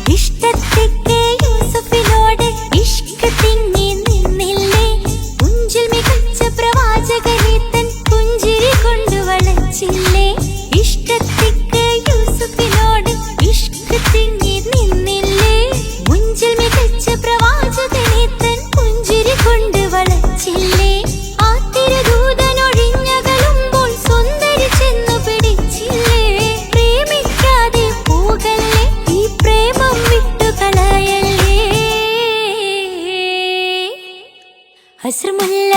ഇഷ്ടത്തിക്ക് യൂസഫിനോട് ഇഷ്ക് തിങ്ങി നിന്നില്ലേ മുഞ്ചിൽ മികച്ച പ്രവാചകനെ തൻ പുഞ്ചിരി കൊണ്ട് വളച്ചില്ലേ ഇഷ്ടത്തിക്ക് യൂസഫിനോട് ഇഷ്ക് തിങ്ങി നിന്നില്ലേ മുഞ്ചിൽ മികച്ച പ്രവാചകനെ തൻ പുഞ്ചിരി കൊണ്ട് വളച്ചില്ലേ ആ തിരുദൂതനൊഴിഞ്ഞകലുമ്പോൾ സുന്ദരി ചെന്നു പിടിച്ചില്ലേ പ്രേമിക്കാതെ പോകല്ലേ ഈ പ്രേമം വിട്ടുകളയല്ലേ അസ്രമുല്ല